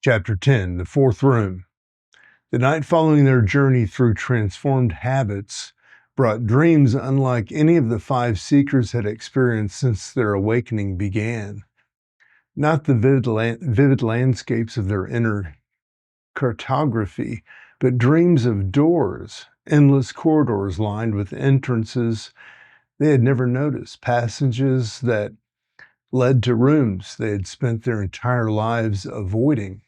Chapter 10, The Fourth Room. The night following their journey through transformed habits brought dreams unlike any of the five seekers had experienced since their awakening began. Not the vivid landscapes of their inner cartography, but dreams of doors, endless corridors lined with entrances they had never noticed, passages that led to rooms they had spent their entire lives avoiding.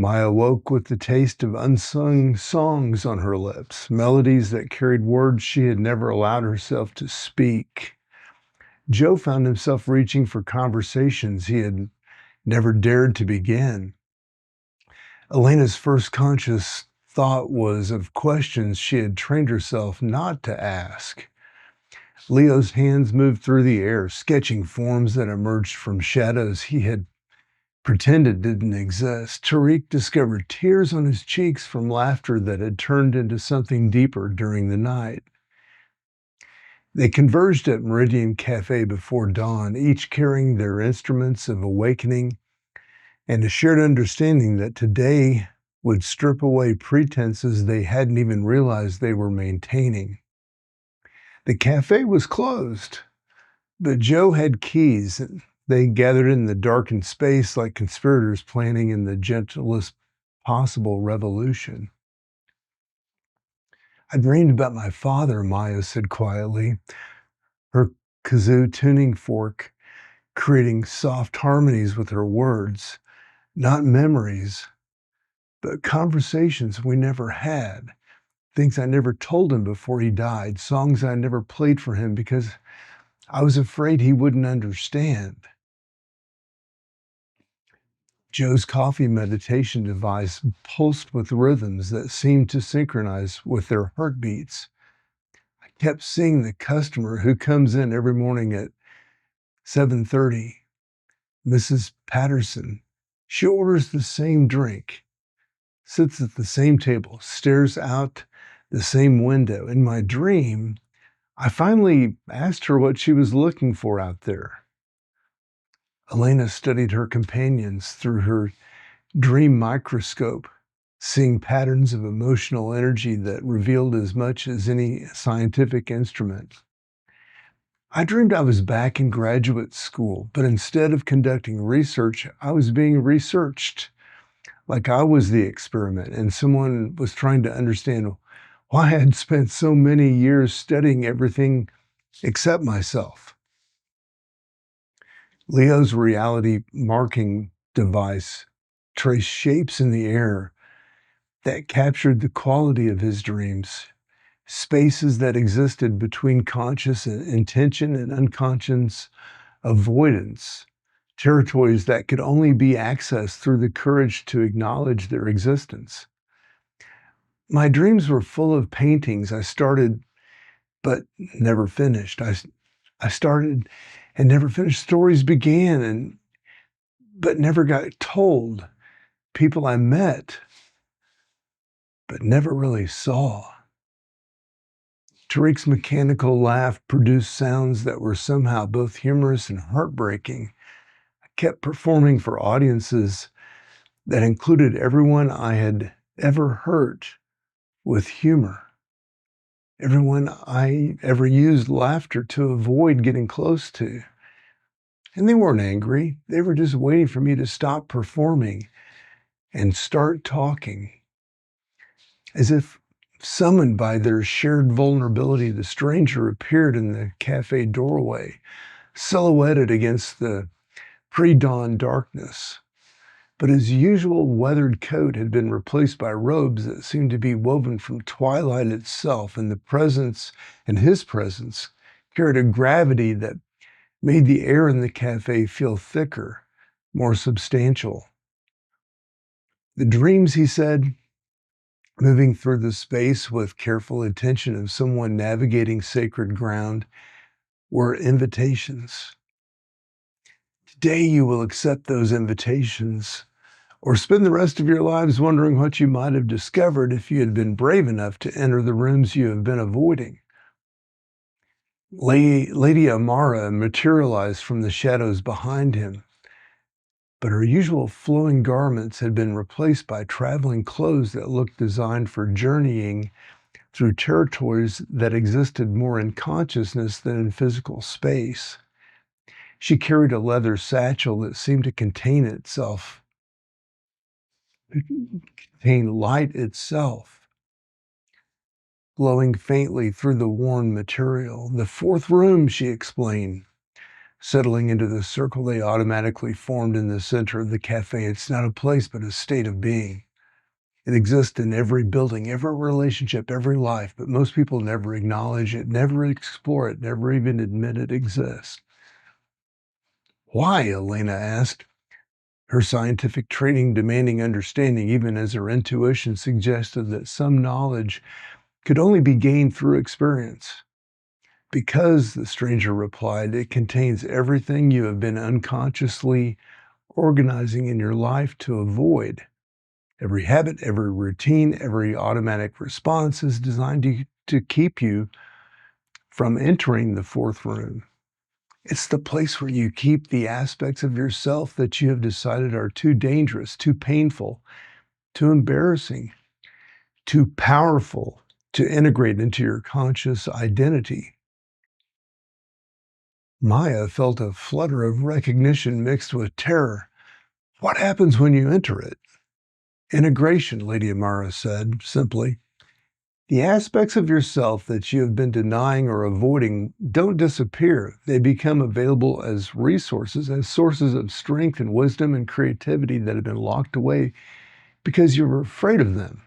Maya woke with the taste of unsung songs on her lips, melodies that carried words she had never allowed herself to speak. Joe found himself reaching for conversations he had never dared to begin. Elena's first conscious thought was of questions she had trained herself not to ask. Leo's hands moved through the air, sketching forms that emerged from shadows he had pretended didn't exist. Tariq discovered tears on his cheeks from laughter that had turned into something deeper during the night. They converged at Meridian Cafe before dawn, each carrying their instruments of awakening and a shared understanding that today would strip away pretenses they hadn't even realized they were maintaining. The cafe was closed, but Joe had keys. They gathered in the darkened space like conspirators planning in the gentlest possible revolution. I dreamed about my father, Maya said quietly, her kazoo tuning fork creating soft harmonies with her words, not memories, but conversations we never had, things I never told him before he died, songs I never played for him because I was afraid he wouldn't understand. Joe's coffee meditation device pulsed with rhythms that seemed to synchronize with their heartbeats. I kept seeing the customer who comes in every morning at 7:30, Mrs. Patterson. She orders the same drink, sits at the same table, stares out the same window. In my dream, I finally asked her what she was looking for out there. Elena studied her companions through her dream microscope, seeing patterns of emotional energy that revealed as much as any scientific instrument. I dreamed I was back in graduate school, but instead of conducting research, I was being researched, like I was the experiment, and someone was trying to understand why I had spent so many years studying everything except myself. Leo's reality marking device traced shapes in the air that captured the quality of his dreams, spaces that existed between conscious intention and unconscious avoidance, territories that could only be accessed through the courage to acknowledge their existence. My dreams were full of paintings I started but never finished. I started and never finished. Stories began but never got told. People I met but never really saw. Tariq's mechanical laugh produced sounds that were somehow both humorous and heartbreaking. I kept performing for audiences that included everyone I had ever hurt with humor. Everyone I ever used laughter to avoid getting close to. And they weren't angry. They were just waiting for me to stop performing and start talking. As if summoned by their shared vulnerability, the stranger appeared in the cafe doorway, silhouetted against the pre-dawn darkness. But his usual weathered coat had been replaced by robes that seemed to be woven from twilight itself, and his presence carried a gravity that made the air in the cafe feel thicker, more substantial. The dreams, he said, moving through the space with careful attention of someone navigating sacred ground, were invitations. Today you will accept those invitations, or spend the rest of your lives wondering what you might have discovered if you had been brave enough to enter the rooms you have been avoiding. Lady Amara materialized from the shadows behind him. but her usual flowing garments had been replaced by traveling clothes that looked designed for journeying through territories that existed more in consciousness than in physical space. She carried a leather satchel that seemed to contain light itself, glowing faintly through the worn material. "The fourth room," she explained, settling into the circle they automatically formed in the center of the cafe. "It's not a place, but a state of being. It exists in every building, every relationship, every life, but most people never acknowledge it, never explore it, never even admit it exists." "Why?" Elena asked, her scientific training demanding understanding, even as her intuition suggested that some knowledge could only be gained through experience. "Because," the stranger replied, "it contains everything you have been unconsciously organizing in your life to avoid. Every habit, every routine, every automatic response is designed to keep you from entering the fourth room. It's the place where you keep the aspects of yourself that you have decided are too dangerous, too painful, too embarrassing, too powerful to integrate into your conscious identity." Maya felt a flutter of recognition mixed with terror. "What happens when you enter it?" "Integration," Lady Amara said simply. "The aspects of yourself that you have been denying or avoiding don't disappear. They become available as resources, as sources of strength and wisdom and creativity that have been locked away because you were afraid of them."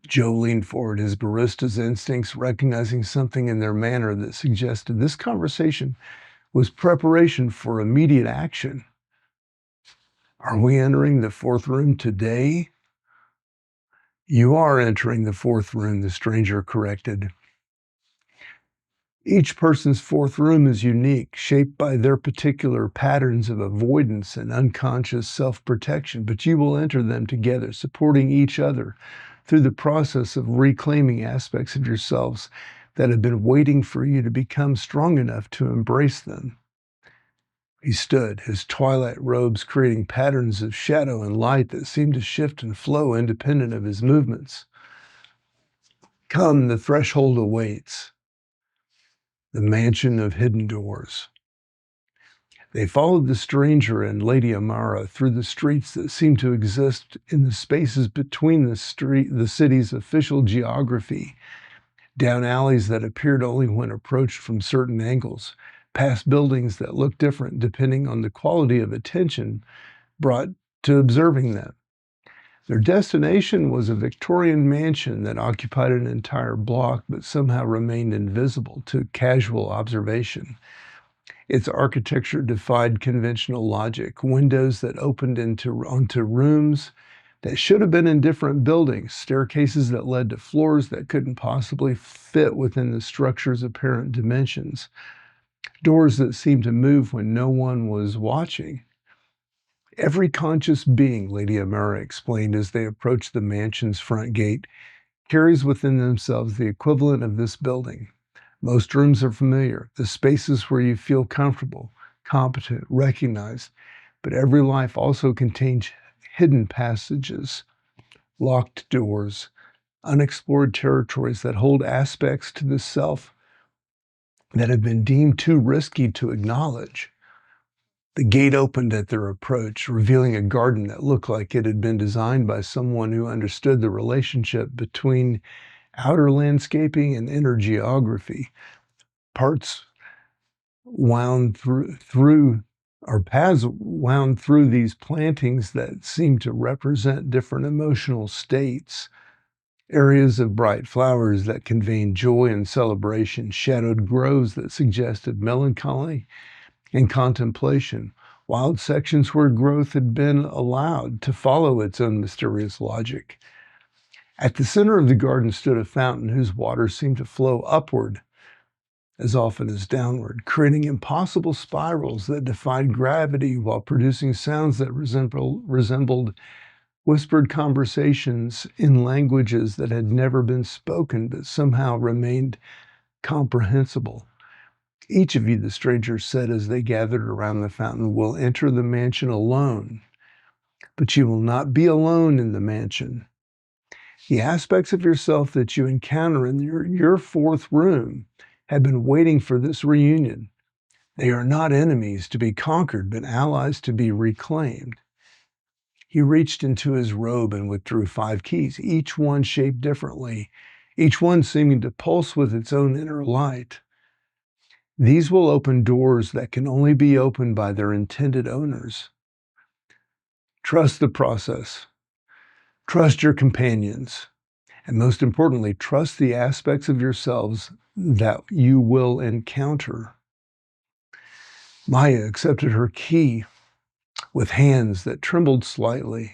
Joe leaned forward, his barista's instincts recognizing something in their manner that suggested this conversation was preparation for immediate action. "Are we entering the fourth room today?" "You are entering the fourth room," the stranger corrected. "Each person's fourth room is unique, shaped by their particular patterns of avoidance and unconscious self-protection, but you will enter them together, supporting each other through the process of reclaiming aspects of yourselves that have been waiting for you to become strong enough to embrace them." He stood, his twilight robes creating patterns of shadow and light that seemed to shift and flow independent of his movements. "Come, the threshold awaits. The mansion of hidden doors." They followed the stranger and Lady Amara through the streets that seemed to exist in the spaces between the city's official geography, down alleys that appeared only when approached from certain angles, past buildings that looked different depending on the quality of attention brought to observing them. Their destination was a Victorian mansion that occupied an entire block but somehow remained invisible to casual observation. Its architecture defied conventional logic, windows that opened onto rooms that should have been in different buildings, staircases that led to floors that couldn't possibly fit within the structure's apparent dimensions, doors that seemed to move when no one was watching. "Every conscious being," Lady Amara explained as they approached the mansion's front gate, "carries within themselves the equivalent of this building. Most rooms are familiar, the spaces where you feel comfortable, competent, recognized, but every life also contains hidden passages, locked doors, unexplored territories that hold aspects to the self that have been deemed too risky to acknowledge." The gate opened at their approach, revealing a garden that looked like it had been designed by someone who understood the relationship between outer landscaping and inner geography. Parts wound through or paths wound through these plantings that seemed to represent different emotional states. Areas of bright flowers that conveyed joy and celebration, shadowed groves that suggested melancholy and contemplation, wild sections where growth had been allowed to follow its own mysterious logic. At the center of the garden stood a fountain whose water seemed to flow upward as often as downward, creating impossible spirals that defied gravity while producing sounds that resembled whispered conversations in languages that had never been spoken but somehow remained comprehensible. Each of you, the stranger said as they gathered around the fountain, will enter the mansion alone, but you will not be alone in the mansion. The aspects of yourself that you encounter in your fourth room have been waiting for this reunion. They are not enemies to be conquered, but allies to be reclaimed. He reached into his robe and withdrew 5 keys, each one shaped differently, each one seeming to pulse with its own inner light. These will open doors that can only be opened by their intended owners. Trust the process. Trust your companions. And most importantly, trust the aspects of yourselves that you will encounter. Maya accepted her key with hands that trembled slightly.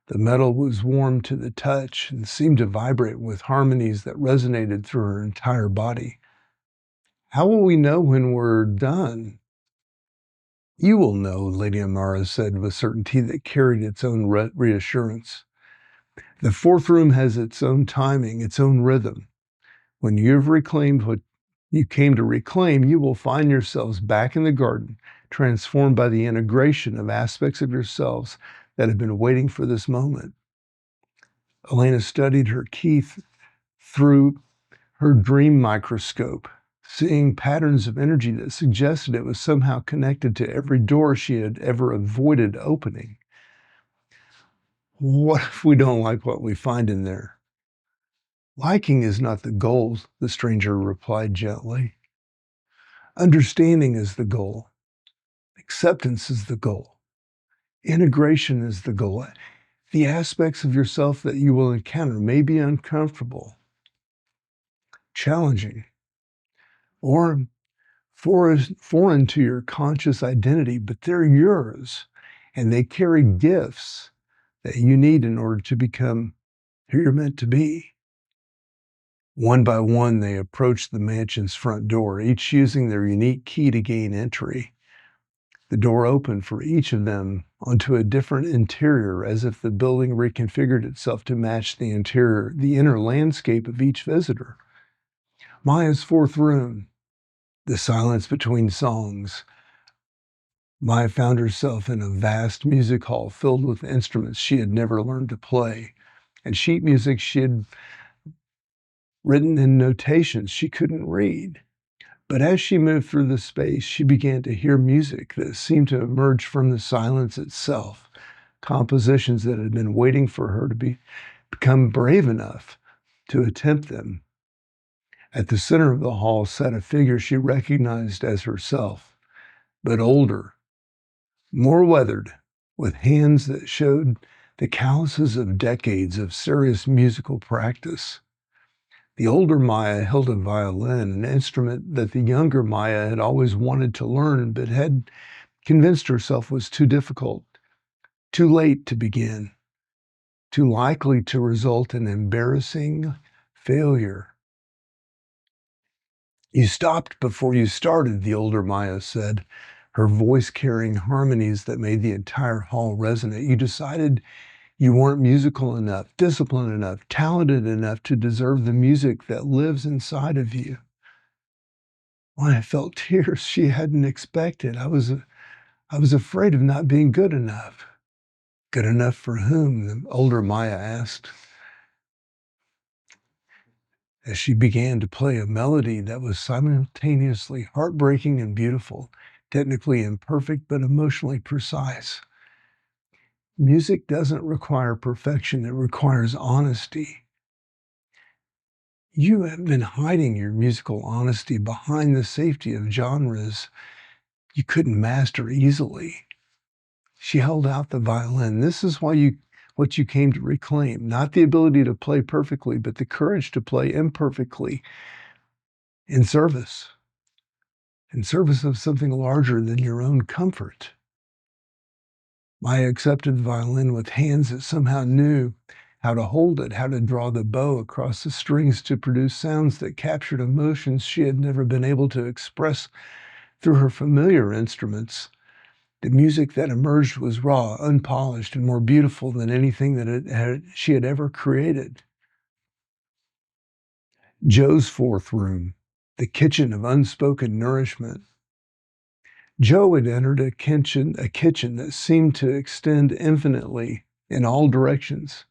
The metal was warm to the touch and seemed to vibrate with harmonies that resonated through her entire body. How will we know when we're done? You will know, Lady Amara said with certainty that carried its own reassurance. The fourth room has its own timing, its own rhythm. When you've reclaimed what you came to reclaim, you will find yourselves back in the garden, transformed by the integration of aspects of yourselves that have been waiting for this moment. Elena studied her key through her dream microscope, seeing patterns of energy that suggested it was somehow connected to every door she had ever avoided opening. What if we don't like what we find in there? Liking is not the goal, the stranger replied gently. Understanding is the goal. Acceptance is the goal. Integration is the goal. The aspects of yourself that you will encounter may be uncomfortable, challenging, or foreign to your conscious identity, but they're yours, and they carry gifts that you need in order to become who you're meant to be. One by one, they approached the mansion's front door, each using their unique key to gain entry. The door opened for each of them onto a different interior, as if the building reconfigured itself to match the inner landscape of each visitor. Maya's fourth room, the silence between songs. Maya found herself in a vast music hall filled with instruments she had never learned to play, and sheet music she had written in notations she couldn't read. But as she moved through the space, she began to hear music that seemed to emerge from the silence itself, compositions that had been waiting for her to become brave enough to attempt them. At the center of the hall sat a figure she recognized as herself, but older, more weathered, with hands that showed the calluses of decades of serious musical practice. The older Maya held a violin, an instrument that the younger Maya had always wanted to learn, but had convinced herself was too difficult, too late to begin, too likely to result in embarrassing failure. You stopped before you started, the older Maya said, her voice carrying harmonies that made the entire hall resonate. You decided you weren't musical enough, disciplined enough, talented enough to deserve the music that lives inside of you. When I felt tears she hadn't expected, I was afraid of not being good enough. Good enough for whom? The older Maya asked, as she began to play a melody that was simultaneously heartbreaking and beautiful, technically imperfect but emotionally precise. Music doesn't require perfection, it requires honesty. You have been hiding your musical honesty behind the safety of genres you couldn't master easily. She held out the violin. This is what you came to reclaim, not the ability to play perfectly, but the courage to play imperfectly in service of something larger than your own comfort. Maya accepted the violin with hands that somehow knew how to hold it, how to draw the bow across the strings to produce sounds that captured emotions she had never been able to express through her familiar instruments. The music that emerged was raw, unpolished, and more beautiful than anything that she had ever created. Joe's fourth room. the kitchen of unspoken nourishment. Joe had entered a kitchen that seemed to extend infinitely in all directions,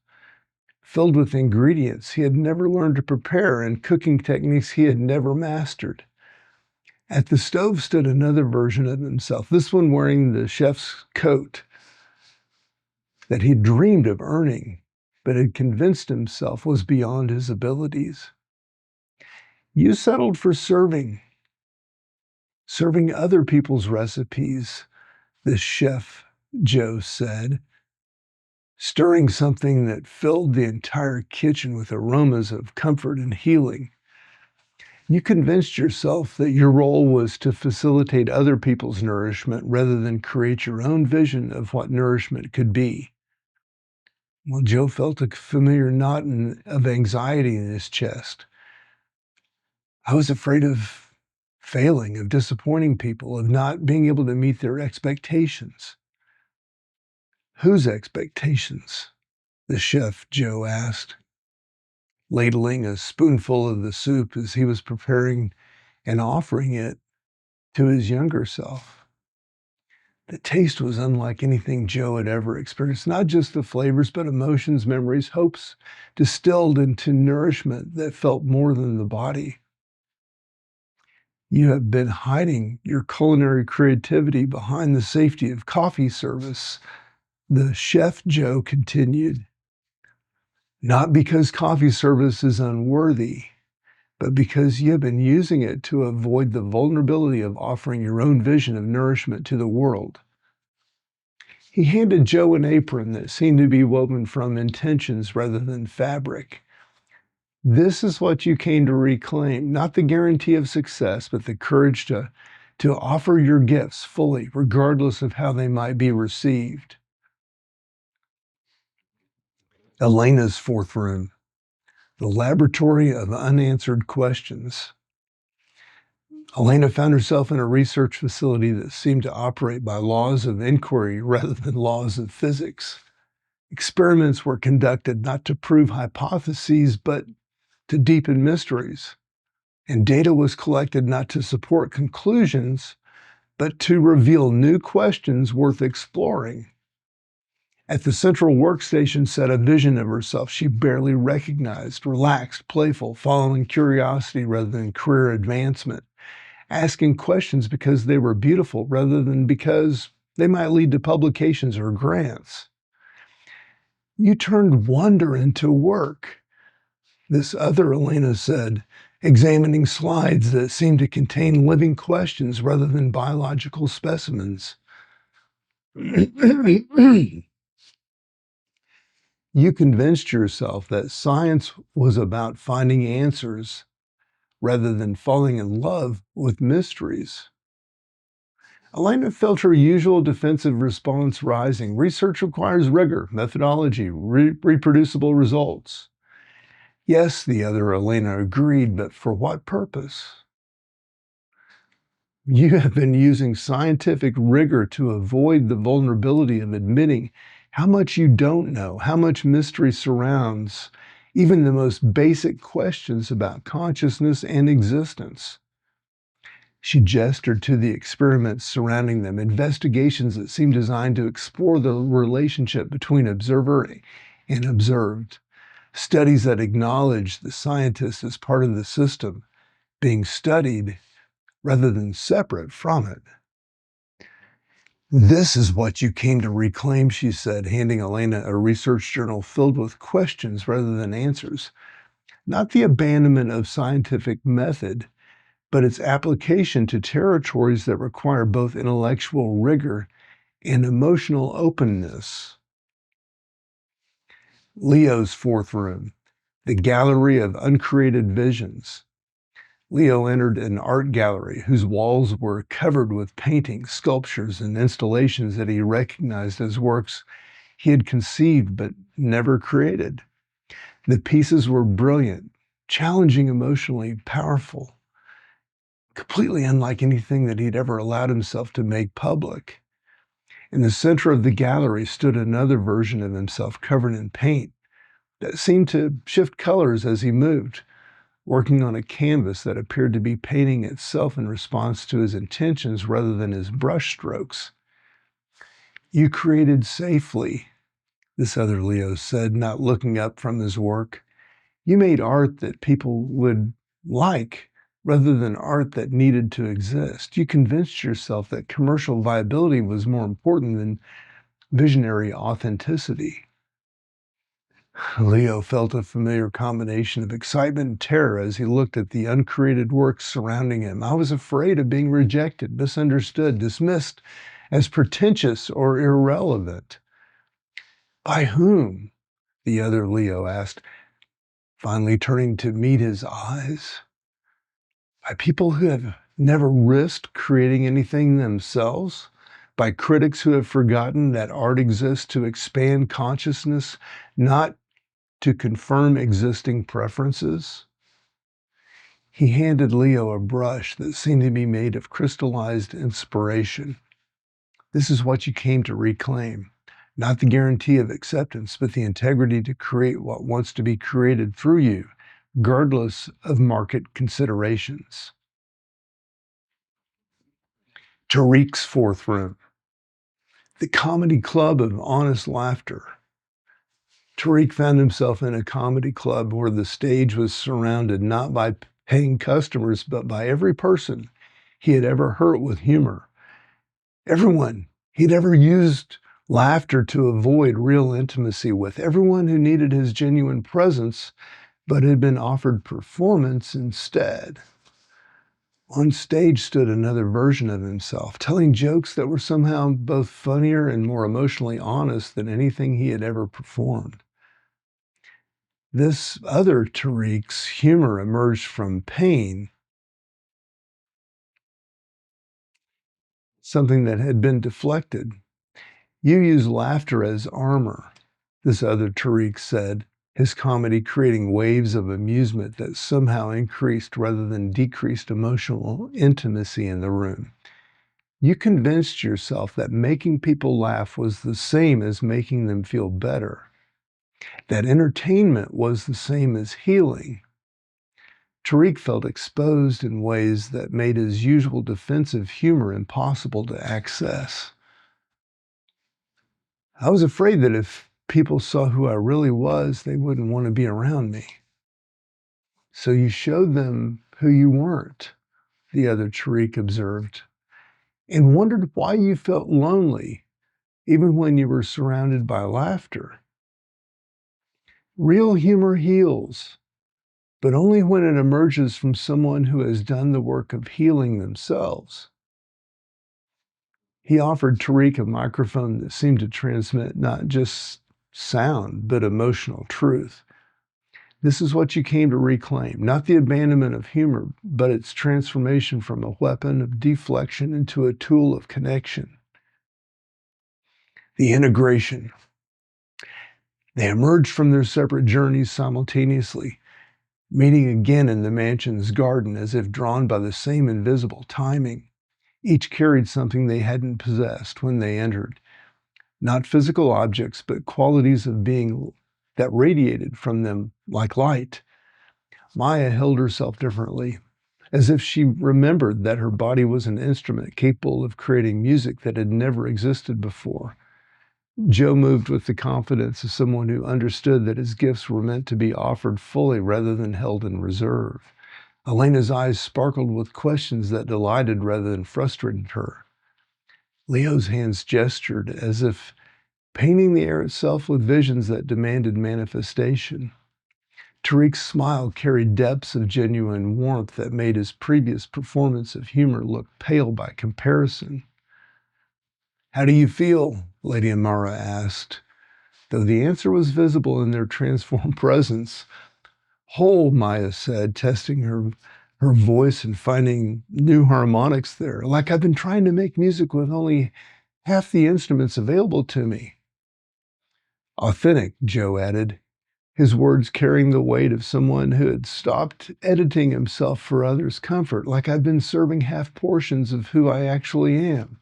filled with ingredients he had never learned to prepare and cooking techniques he had never mastered. At the stove stood another version of himself, this one wearing the chef's coat that he'd dreamed of earning, but had convinced himself was beyond his abilities. You settled for serving other people's recipes, the chef, Joe said, stirring something that filled the entire kitchen with aromas of comfort and healing. You convinced yourself that your role was to facilitate other people's nourishment rather than create your own vision of what nourishment could be. Well, Joe felt a familiar knot of anxiety in his chest. I was afraid of failing, of disappointing people, of not being able to meet their expectations. Whose expectations? The chef, Joe asked, ladling a spoonful of the soup as he was preparing and offering it to his younger self. The taste was unlike anything Joe had ever experienced, not just the flavors, but emotions, memories, hopes distilled into nourishment that felt more than the body. You have been hiding your culinary creativity behind the safety of coffee service, the chef Joe continued. Not because coffee service is unworthy, but because you have been using it to avoid the vulnerability of offering your own vision of nourishment to the world. He handed Joe an apron that seemed to be woven from intentions rather than fabric. This is what you came to reclaim, not the guarantee of success, but the courage to offer your gifts fully, regardless of how they might be received. Elena's fourth room, the laboratory of unanswered questions. Elena found herself in a research facility that seemed to operate by laws of inquiry rather than laws of physics. Experiments were conducted not to prove hypotheses, but to deepen mysteries. And data was collected not to support conclusions, but to reveal new questions worth exploring. At the central workstation sat a vision of herself she barely recognized, relaxed, playful, following curiosity rather than career advancement, asking questions because they were beautiful rather than because they might lead to publications or grants. You turned wonder into work, this other Elena said, examining slides that seemed to contain living questions rather than biological specimens. You convinced yourself that science was about finding answers rather than falling in love with mysteries. Elena felt her usual defensive response rising. Research requires rigor, methodology, reproducible results. Yes, the other Elena agreed, but for what purpose? You have been using scientific rigor to avoid the vulnerability of admitting how much you don't know, how much mystery surrounds even the most basic questions about consciousness and existence. She gestured to the experiments surrounding them, investigations that seemed designed to explore the relationship between observer and observed, studies that acknowledged the scientist as part of the system, being studied rather than separate from it. This is what you came to reclaim, she said, handing Elena a research journal filled with questions rather than answers. Not the abandonment of scientific method, but its application to territories that require both intellectual rigor and emotional openness. Leo's fourth room, the gallery of uncreated visions. Leo entered an art gallery whose walls were covered with paintings, sculptures, and installations that he recognized as works he had conceived but never created. The pieces were brilliant, challenging emotionally, powerful, completely unlike anything that he'd ever allowed himself to make public. In the center of the gallery stood another version of himself covered in paint that seemed to shift colors as he moved, working on a canvas that appeared to be painting itself in response to his intentions rather than his brushstrokes. "You created safely," this other Leo said, not looking up from his work. "You made art that people would like rather than art that needed to exist. You convinced yourself that commercial viability was more important than visionary authenticity." Leo felt a familiar combination of excitement and terror as he looked at the uncreated works surrounding him. "I was afraid of being rejected, misunderstood, dismissed as pretentious or irrelevant." "By whom?" the other Leo asked, finally turning to meet his eyes. "By people who have never risked creating anything themselves? By critics who have forgotten that art exists to expand consciousness, not to confirm existing preferences?" He handed Leo a brush that seemed to be made of crystallized inspiration. "This is what you came to reclaim. Not the guarantee of acceptance, but the integrity to create what wants to be created through you, regardless of market considerations." Tariq's fourth room. The comedy club of honest laughter. Tariq found himself in a comedy club where the stage was surrounded not by paying customers, but by every person he had ever hurt with humor. Everyone he'd ever used laughter to avoid real intimacy with. Everyone who needed his genuine presence, but had been offered performance instead. On stage stood another version of himself, telling jokes that were somehow both funnier and more emotionally honest than anything he had ever performed. This other Tariq's humor emerged from pain, something that had been deflected. "You use laughter as armor," this other Tariq said, his comedy creating waves of amusement that somehow increased rather than decreased emotional intimacy in the room. "You convinced yourself that making people laugh was the same as making them feel better, that entertainment was the same as healing." Tariq felt exposed in ways that made his usual defensive humor impossible to access. "I was afraid that if people saw who I really was, they wouldn't want to be around me." "So you showed them who you weren't," the other Tariq observed, "and wondered why you felt lonely, even when you were surrounded by laughter." "Real humor heals, but only when it emerges from someone who has done the work of healing themselves." He offered Tariq a microphone that seemed to transmit not just sound, but emotional truth. "This is what you came to reclaim, not the abandonment of humor, but its transformation from a weapon of deflection into a tool of connection." The integration. They emerged from their separate journeys simultaneously, meeting again in the mansion's garden as if drawn by the same invisible timing. Each carried something they hadn't possessed when they entered. Not physical objects, but qualities of being that radiated from them like light. Maya held herself differently, as if she remembered that her body was an instrument capable of creating music that had never existed before. Joe moved with the confidence of someone who understood that his gifts were meant to be offered fully rather than held in reserve. Elena's eyes sparkled with questions that delighted rather than frustrated her. Leo's hands gestured as if painting the air itself with visions that demanded manifestation. Tariq's smile carried depths of genuine warmth that made his previous performance of humor look pale by comparison. "How do you feel?" Lady Amara asked, though the answer was visible in their transformed presence. "Whole," Maya said, testing her voice and finding new harmonics there. "Like I've been trying to make music with only half the instruments available to me." "Authentic," Joe added, his words carrying the weight of someone who had stopped editing himself for others' comfort. "Like I've been serving half portions of who I actually am."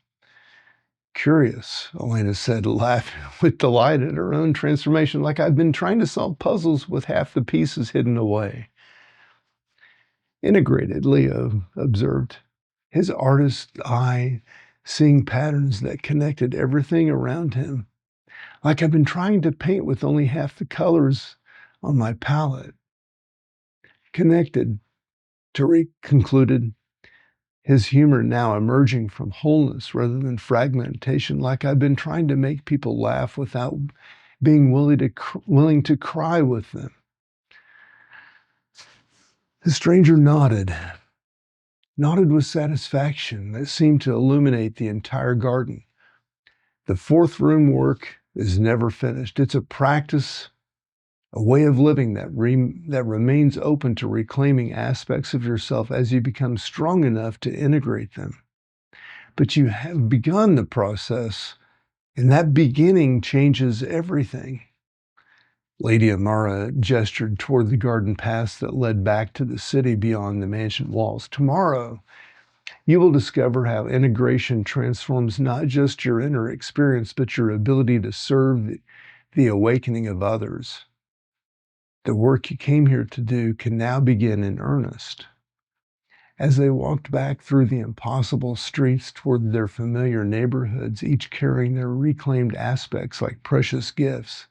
"Curious," Elena said, laughing with delight at her own transformation. "Like I've been trying to solve puzzles with half the pieces hidden away." Integrated, Leo observed, his artist's eye seeing patterns that connected everything around him. Like I've been trying to paint with only half the colors on my palette. Connected, Tariq concluded, his humor now emerging from wholeness rather than fragmentation, like I've been trying to make people laugh without being willing to cry with them. The stranger nodded with satisfaction that seemed to illuminate the entire garden. The fourth room work is never finished. It's a practice, a way of living that remains open to reclaiming aspects of yourself as you become strong enough to integrate them. But you have begun the process, and that beginning changes everything. Lady Amara gestured toward the garden paths that led back to the city beyond the mansion walls. Tomorrow, you will discover how integration transforms not just your inner experience, but your ability to serve the awakening of others. The work you came here to do can now begin in earnest. As they walked back through the impossible streets toward their familiar neighborhoods, each carrying their reclaimed aspects like precious gifts,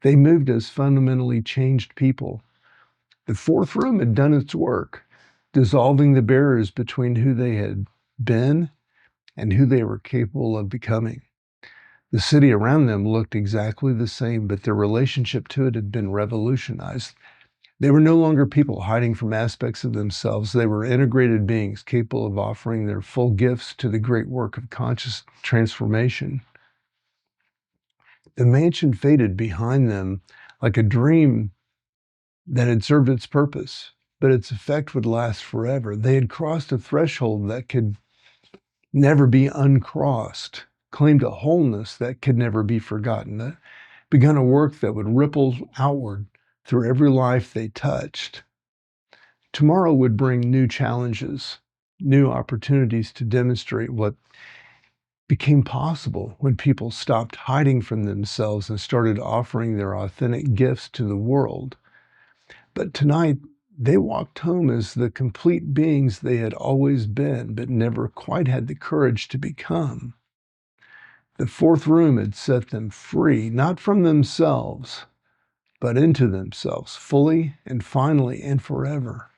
they moved as fundamentally changed people. The fourth room had done its work, dissolving the barriers between who they had been and who they were capable of becoming. The city around them looked exactly the same, but their relationship to it had been revolutionized. They were no longer people hiding from aspects of themselves. They were integrated beings capable of offering their full gifts to the great work of conscious transformation. The mansion faded behind them like a dream that had served its purpose, but its effect would last forever. They had crossed a threshold that could never be uncrossed, claimed a wholeness that could never be forgotten, begun a work that would ripple outward through every life they touched. Tomorrow would bring new challenges, new opportunities to demonstrate what became possible when people stopped hiding from themselves and started offering their authentic gifts to the world. But tonight, they walked home as the complete beings they had always been, but never quite had the courage to become. The fourth room had set them free, not from themselves, but into themselves, fully and finally and forever.